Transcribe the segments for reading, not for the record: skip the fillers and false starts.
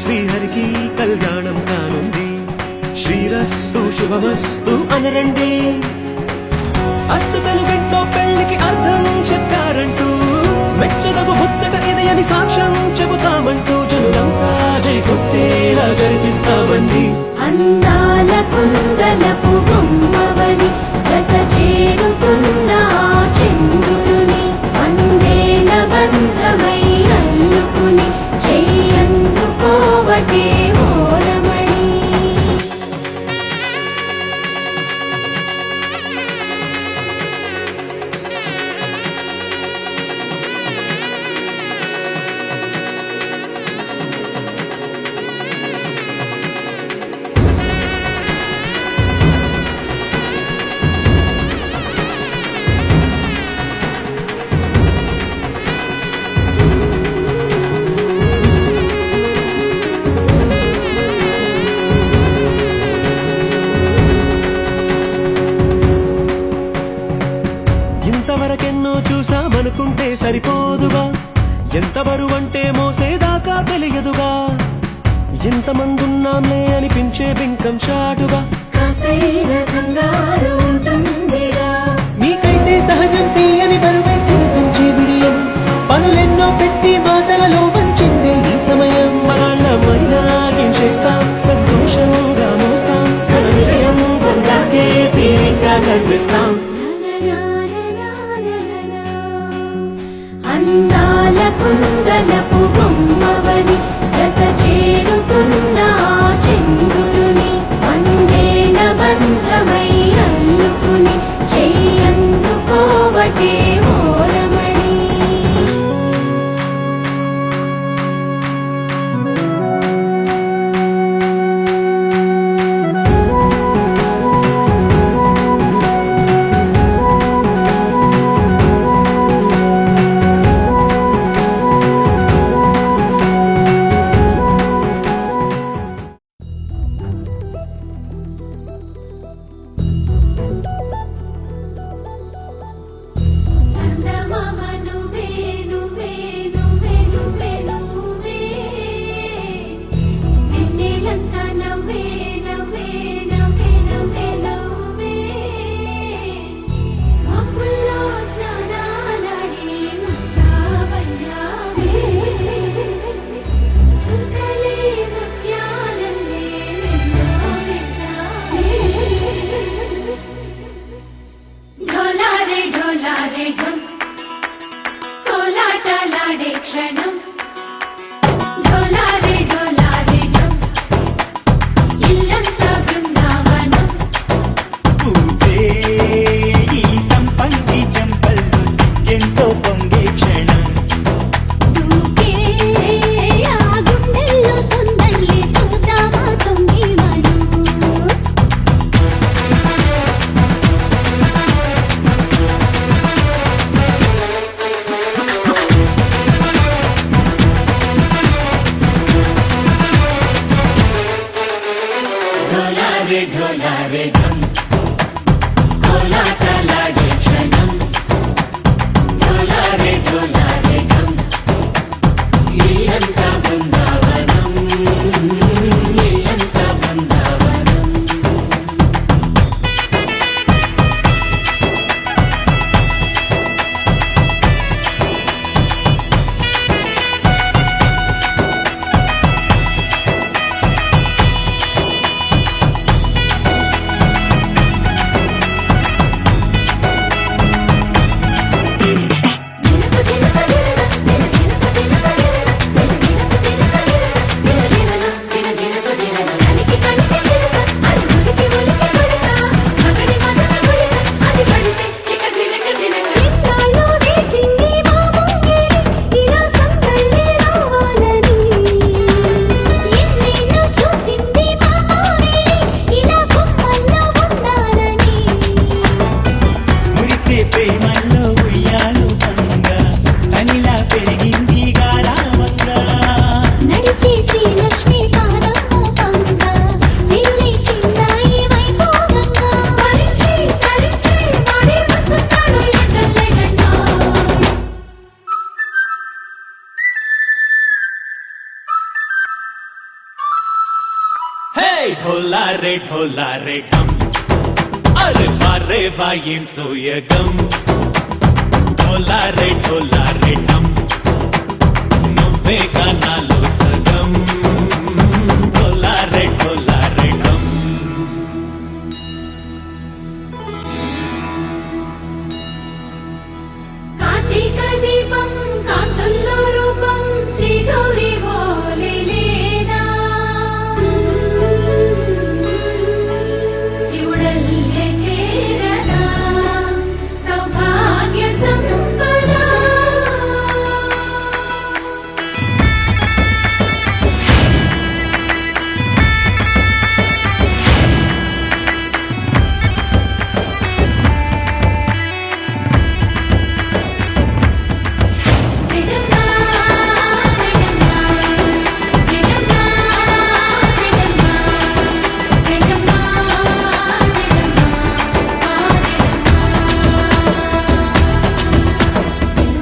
శ్రీహరికి కళ్యాణం కానుంది. శ్రీరస్తు శుభమస్తు అనరండి. అచ్చతలు గంటో పెళ్లికి అర్థం చెప్పారంటూ మెచ్చదగు ముచ్చట ఇది అని సాక్ష్యం చెబుతామంటూ జనులంతా జై కొట్టేలా జరిపిస్తామండి. అందాల కుందనపు బొమ్మవని జత చేరుతున్న చంద్రుని వందేళ్ల బంధమై అల్లుకుని చెయ్యందుకోవటే ఓరమణి. ఇంతవరకెన్నో చూసామనుకుంటే సరిపోదుగా, ఎంత బరువంటే మోసేదాకా తెలియదుగా. ఇంతమందున్నాంలే అనిపించే బింకం చాటుగా కాస్తైన కంగారు ఉంటుందిగా. మీకైతే సహజం తీయని బరువే సించే విడియం. పనులెన్నో పెట్టి మాటలలో వంచిందే ఈ సమయం. మనాళ్ళమైనా ఏం చేస్తాం, సంతోషంగా మోస్తాం. ఘన విజయం పొందాకే తీరిగ్గా కనిపిస్తాం. అందాల కుందనపు బొమ్మవని జత చేరుతున్న చంద్రుని వందేళ్ల బంధమై అల్లుకుని చెయ్యందుకోవటే ఓరమణి. చందమామ నువ్వే నువ్వే నువ్వే నువ్వే నువ్వే వెన్నెలంతా నవ్వే నవ్వే నవ్వే నవ్వే నవ్వే మబ్బుల్లో స్నానాలాడి ముస్తాబయ్యావే చుక్కలే ముత్యాలల్లే వెన్నోవేశావే ఢోలారే ఢోలారే ఢం కోలాటలాడే క్షణం ఢోలారే ఢోలారే ఢం ఇల్లంతా బృందావనం పూసే ఈ సంపంగి చెంపల్లో సిగ్గెంతో పొంగే క్షణం దూకే ఆ గుండెల్లో తొందరలే చూద్దామా తొంగి మనం ఢోలారే ఢోలారే ఢం కోలాటలాడే క్షణం ఢోలారే ఢోలారే ఢం ఇల్లంతా బృందావనం ఇల్లంతా బృందావనం. హే ఢోలా రే ఢమ్ అరే వారే వాయేం సోయగం ఢోలా రే ఢమ్ నువ్వే గానాలో సగం ఢోలా రే ఢమ్ కార్తీక దీపం కాంతుల్లో రూపం శ్రీ గౌరీ ఓలే లేదా శివుడల్లే చేరదా సౌభాగ్య సంపద జయజమ్మా జయజమ్మా జయజమ్మా జయజమ్మా జయజమ్మా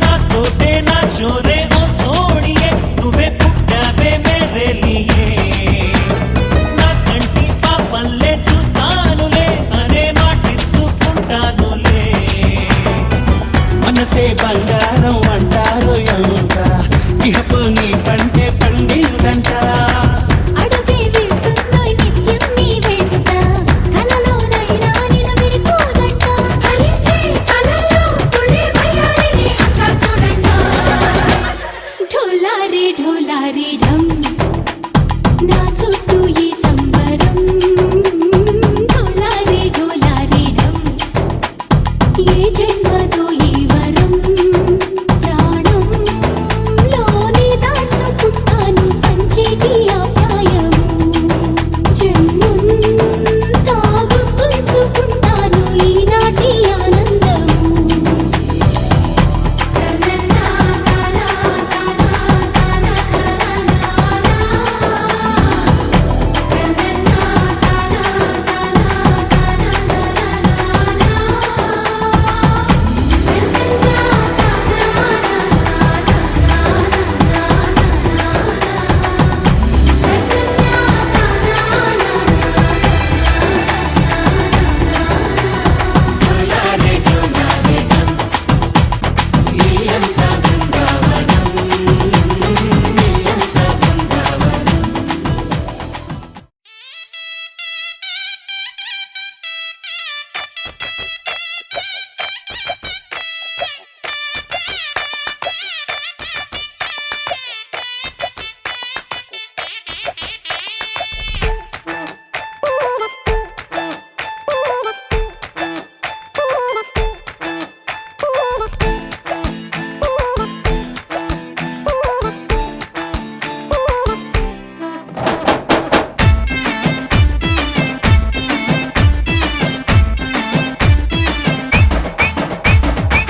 నా తోటే నా చోరే ఓ సోడియే నువ్వే పుట్టావే మేరే లియే నా కంటి పాపల్లే చూస్తానులే అనే మాటిచ్చుకుంటానులే మనసే బంగారం అంటారు ఎంత ఇహపు నీ పంటే పండిందంట అడుగే వేస్తుందోయ్ నిత్యం నీ వెంట కలలోనైనా నిన్ను విడిపోదంట ఫలించే కలల్లో తుళ్ళి వయ్యారిని అంతా చూడంట ఢోలా రే ఢమ్ నా చుట్టూ ఈ సంబరం ఢోలా రే ఢమ్ ఏ జన్మదో ఈ వరం ప్రాణంలోనే దాచుకుంటాను పంచేటి ఆప్యాయము జన్మంతా గుర్తుంచుకుంటాను ఈనాటి ఆనందము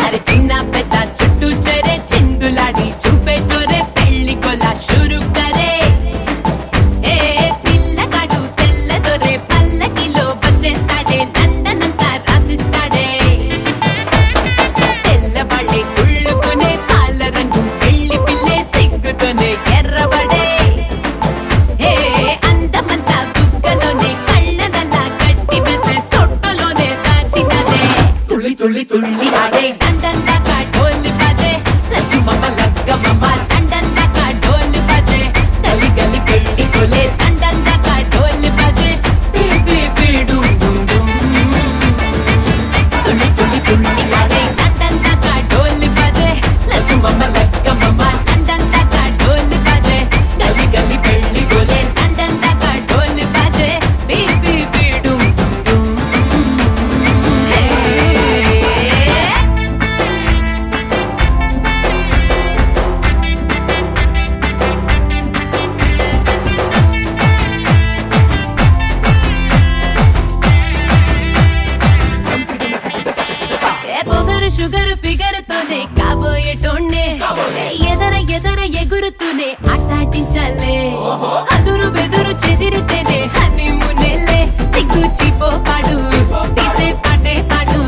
అరే చిన్న పెద్ద చుట్టూ చెరే చిందులాడి చూపే చోరే పెళ్లి కొలా షురు కరే ఏ పిల్లగాడు తెల్ల దొరే పల్లకిలో వచ్చేస్తాడే లండన్ అంతా రాసిస్తాడే తెల్లబడే కుళ్ళుకునే పాల రంగు పెళ్లి పిల్లే సిగ్గుతోనే ఎర్రబడే ఏ అందమంతా బుగ్గలోనే కళ్ళనల్లా కట్టి వేసే సొట్టలోనే దాచినదే తుళ్ళి తుళ్ళి తుళ్ళి ఆడే లండన్ దాకా ఢోల్ బజే లచ్చి మమ్మ లగ్గ మమ్మ లండన్ దాకా ఢోల్ బజే గలి గలి పెళ్లి కొలే లండన్ దాకా ఢోల్ బజే బీ బీ డుమ్ డుమ్ డుమ్ తుళ్ళి తుళ్ళి తుళ్ళి ఆడే లండన్ దాకా ఢోల్ బజే లచ్చి మమ్మ లగ్గ మమ్మ లండన్ దాకా ఢోల్ బజే గలి గలి పెళ్లి కొలే లండన్ దాకా ఢోల్ బజే బీ బీ డుమ్ డుమ్ డుమ్ హే ఏ పొగరు షుగర్ ఫిగర్ తోనే కాబోయేటోండే ఎదర ఎగురుతూనే ఆటాటించాలే అదురు బెదురు చెదిరితేనే హనీమూనేలే సిగ్గు చీపో పాడు తీసే పాటే పాడు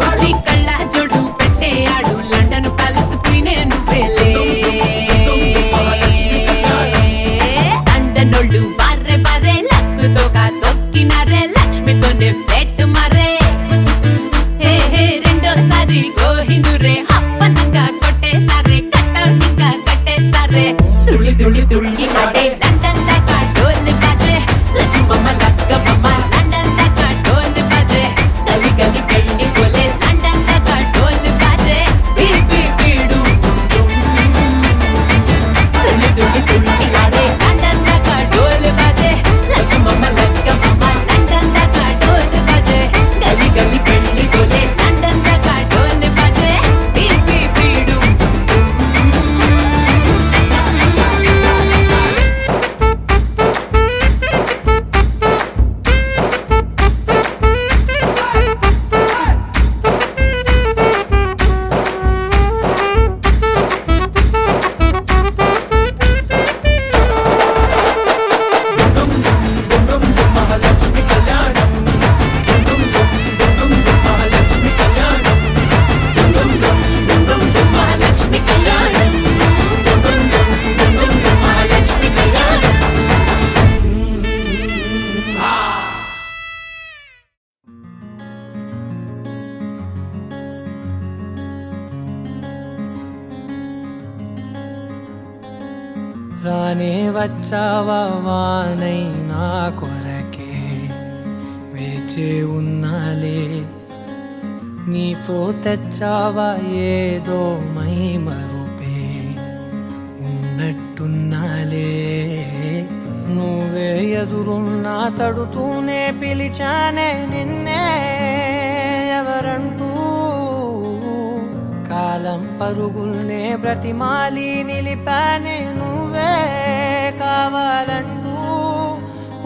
వచ్చి కళ్ళ జోడు పెట్టే ఆడు లండన్ ప్యాలెస్ క్వీనే నువ్వేలే లండనోళ్ళు బార్రే బార్రే లక్కుతో వచ్చావా వానై నా కొరకే వేచే ఉన్నాలే నీతో తెచ్చావా ఏదో మై మరుపే ఉన్నట్టున్నాలే నువ్వే ఎదురున్నా తడుతూనే పిలిచానే నిన్నే ఎవరంటూ కాలం పరుగుల్నే బ్రతిమాలి నిలిపానే నువ్వే కావాలంటూ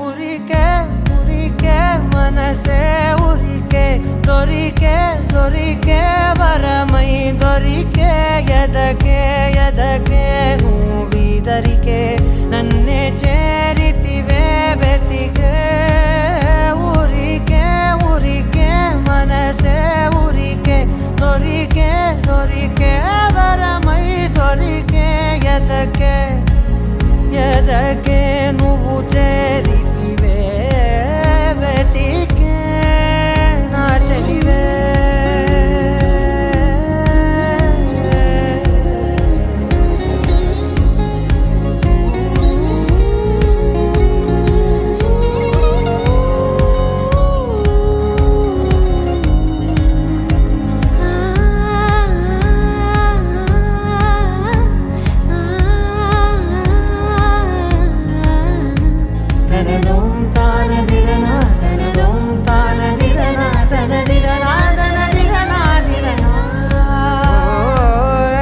ఉరికే ఉరికే మనసే ఉరికే దొరికే దొరికే వరమై దొరికే ఎదకే ఎదకే నువ్విదరికే నన్నే చేరితివే వెతికే ఊరికే ఊరికే మనసే ఊరికే దొరికే దొరికే వరమై దొరికే ఎదకే ఎదకే నువ్వు చేరితివే వెతికే నా చెలివే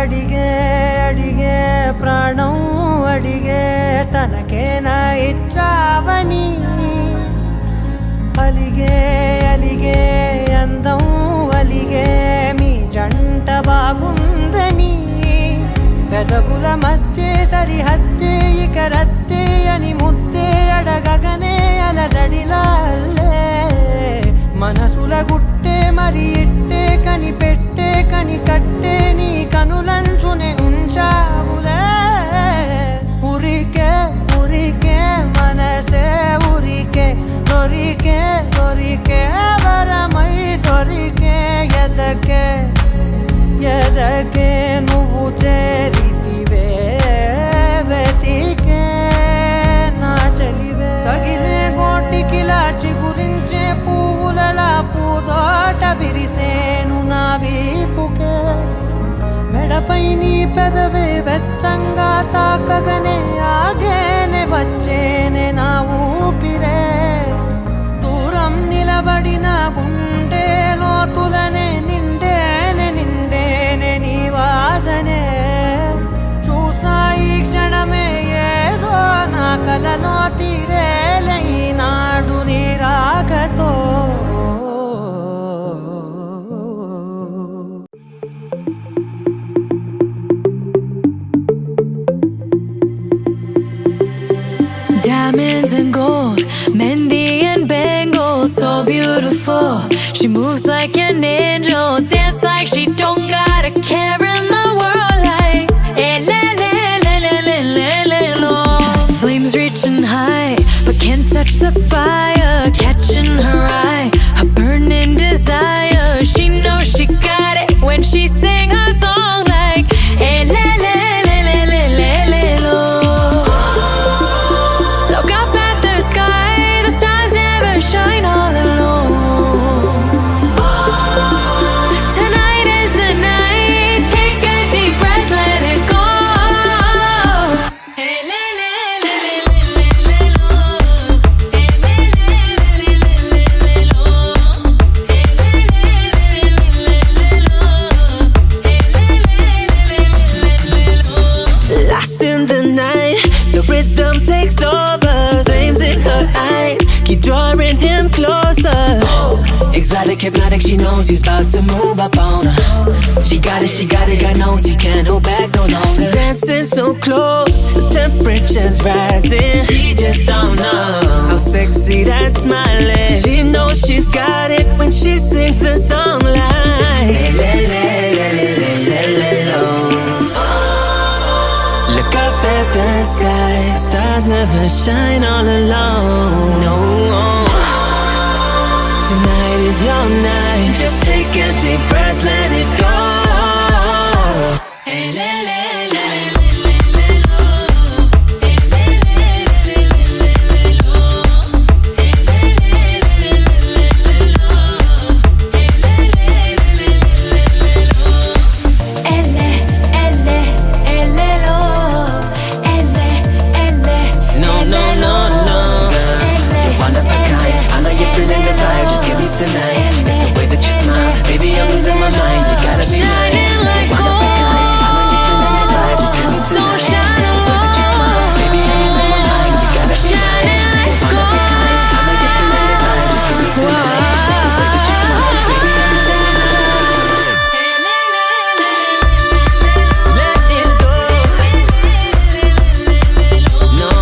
అడిగే అడిగే ప్రాణం అడిగే తనకేనా ఇచ్చావని అలిగే అలిగే అందం అలిగే మీ జంట బాగుందని పెదవుల మధ్య సరిహద్దే ఇక రత్తే అని ముద్దే అడగగనే అలజడిలాలే మనసుల గుట్టే మరి ఇట్టే కని పెట్టే కని కట్టే నీ కనులంచునే ఉంచావులే ఉరికే ఉరికే మనసే ఉరికే దొరికే దొరికే వరమై దొరికే ఎదకే ఎదకే నువ్వు చేరితివే వెతికే నా చెలివే తగిలే గోటికిలా చిగురించే పువ్వులలా పూదోట విరిసేను నా వీపుకే మెడపై నీ పెదవే వెచ్చంగా తాకగనే ఆగేనే వచ్చేనే నా ఊపిరే దూరం నిలబడిన గుండె లోతులనే నిండేనే నిండేనే నీ వాసనే చూసా ఈ క్షణమే ఏదో నా కలలో తీరేలే ఈనాడు నీ రాకతో Diamonds and gold, Mendy and bangles, so beautiful. She moves like an angel, dance like she don't got a care in the world. Like, eh, le, le, le, le, le, le, le, lo. Flames reaching high, but can't touch the fire, catching her eye, a burning desire. She knows she got it when she sing her song. Like, eh, le, le, le, le, le, le, le, lo. Look up at the sky, the stars never shine all alone. Tonight is the night, take a deep breath, let it go. Hey, le, le, le, le, le, le, le, lo. Hey, le, le, le, le, le, le, lo. Hey, le, le, le, le, le, lo. Hey, le, le, le, le, le, lo. Lost in the night, the rhythm takes over. Flames in her eyes keep drawing him closer. Exotic, hypnotic, she knows he's about to move up on her. She got it, God knows he can't hold back no longer. Dancing so close, the temperature's rising. She just don't know how sexy that smile is. She knows she's got it when she sings the song like le, le, le, le, le, le, le, lo. Look up at the sky, stars never shine all alone. No, tonight is your night. Just take a deep breath, let it go. Hey, le, le, le, le, le, le, lo. Hey, le, le, tonight. It's the way that you smile. Baby, I'm losing my mind. You gotta be Shining like mine. Wanna be kind. I'ma get feeling the vibe. Just let me So tonight. shine It's the way that you smile. Baby, I'm losing my mind. You gotta be Shining mine. like Wanna be kind. I'ma get feeling the vibe. Just let me tonight. It's the way that you smile. Baby, I'm losing my mind. Let it go. No.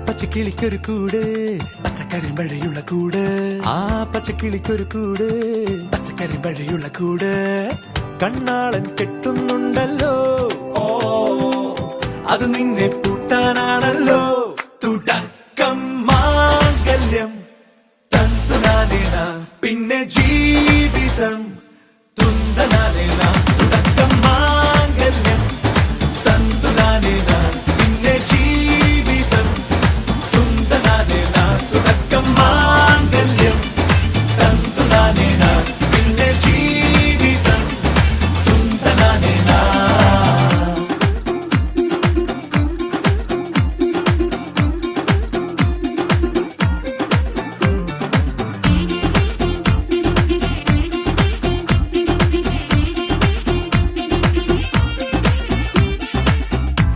പച്ചക്കിളിക്കൊരു കൂട് പച്ചക്കരിമ്പഴയുള്ള കൂട് ആ പച്ചക്കിളിക്കൊരു കൂട് പച്ചക്കരിമ്പഴയുള്ള കൂട് കണ്ണാളൻ കെട്ടുന്നുണ്ടല്ലോ ഓ അത് നിന്നെ പൂട്ടാനാണല്ലോ തുടക്കം മാംഗല്യം തന്തുനാനേന പിന്നെ ജീവിതം തുന്തനാനേന തുടക്കം മാംഗല്യം തന്തുനാനേന പിന്നെ ജീവിതം തുന്തനാനേന തുടക്കം മാംഗല്യം തന്തുനാനേന പിന്നെ ജീവിതം തുന്തനാനേന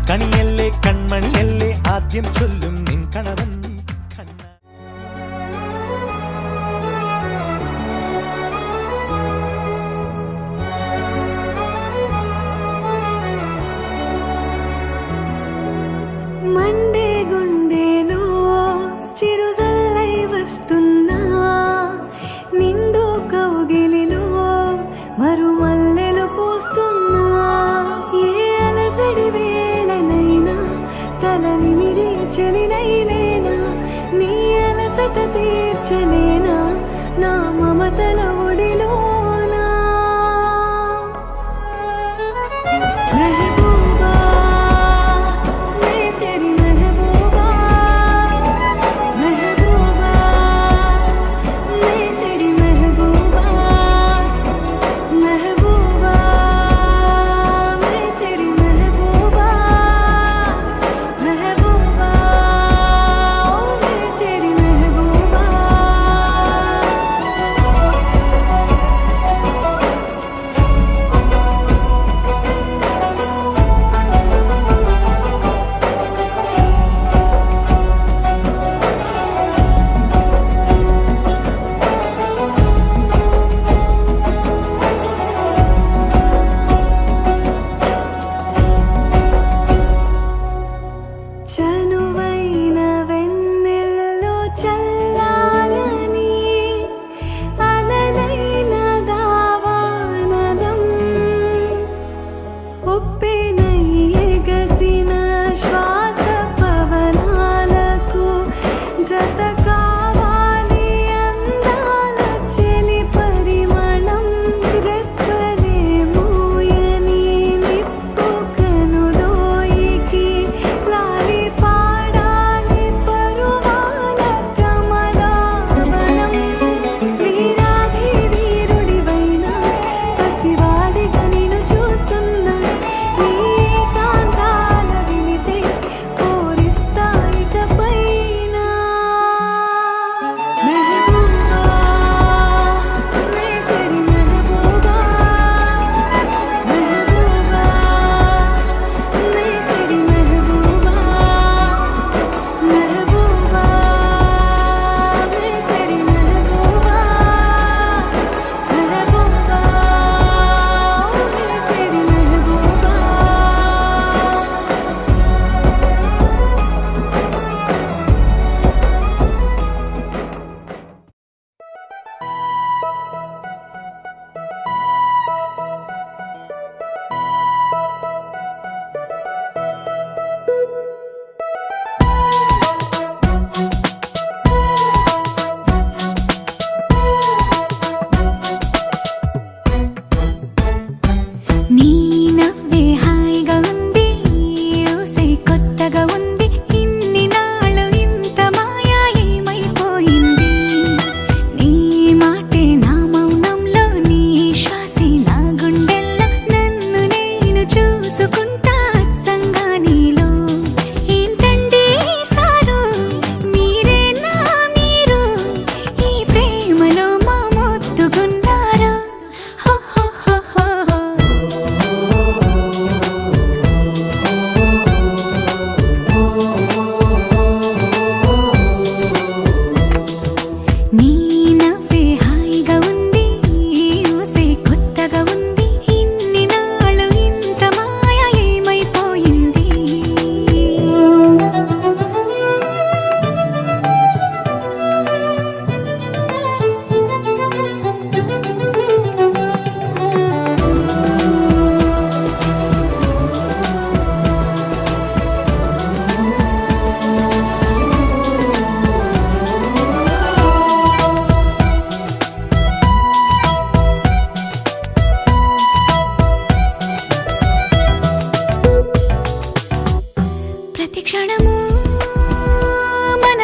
കണിയല്ലേ കൺമണിയല്ലേ ആദ്യം ചൊല്ലും നിൻ കണവൻ കണ്ണ మండే గుండెలో చిరుజల్లై వస్తున్నా నిండు కౌగిలిలో మరుమల్లెలు పూస్తున్నా ఏ అలసడి వేళనైనా తలని మిరిచలినైలేనా నీ అలసట తీర్చలేనా నా మమతల ఒడిలోనా మెహబూబా मैं तेरी महबूबा महबूबा मैं तेरी महबूबा महबूबा मैं तेरी महबूबा महबूबा मैं तेरी महबूबा చనువైన వెన్నెల్లో చల్లారని అలలైన దావానలం ఉప్పెనై ఎగసిన శ్వాస పవనాలకు జత కావాలి అందాల చెలి పరిమళం రెప్పలే మూయని నిప్పు కనులోయికి లాలి పాడాలి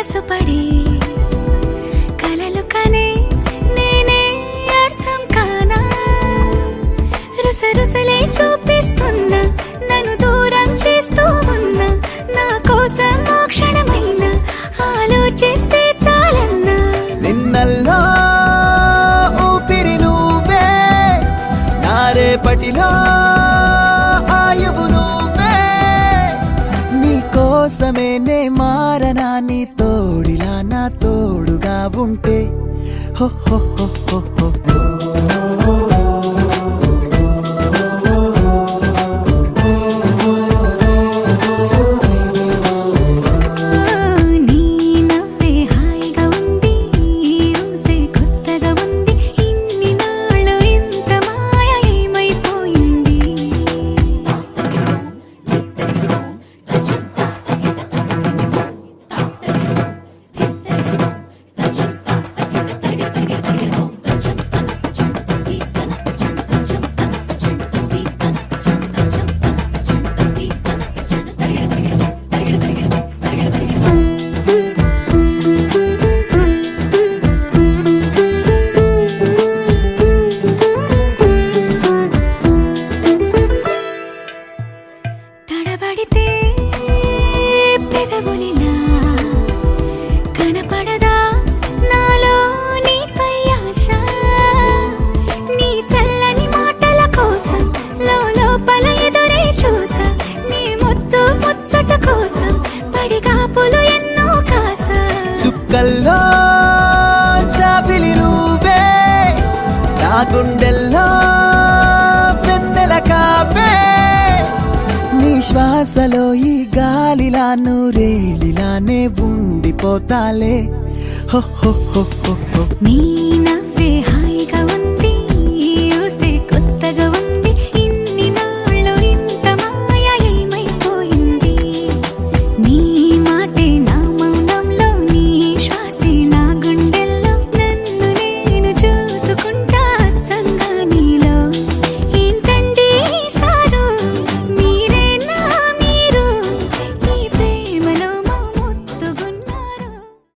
మనసు పడి కలలు కనే నేనే అర్థం కానా రుసరుసలే చూపిస్తున్నా నన్ను దూరం చేస్తూ ఉన్నా నా కోసం ఓ క్షణమైన ఆలోచిస్తే చాలన్నా నిన్నల్లో ఊపిరి నువ్వే నా రేపటిలో ఆయువు నువ్వే నీ కోసమే నే మారనా నీ తోడిలా నా తోడుగా ఉంటే హో హో హో హో హో నీ నవ్వే హాయిగా ఉంది ఊసే కొత్తగా ఉంది ఇన్ని నాళ్ళు ఇంత మాయ ఏమైపోయింది తడబడితే పెదవులిలా కనపడదా నాలో నీపై ఆశ నీ చల్లని మాటల కోసం లోపల ఎదురే చూసా నీ ముద్దు ముచ్చట కోసం పడిగాపులు ఎన్నో కాసా చుక్కల్లో చాపిలి నువ్వే నా గుండెల్లో వెన్నెల కాపే నీ శ్వాసలో ఈ గాలిలా నూరేళిలానే ఉండిపోతాలే హో హో హో హో హో నీ నవ్వు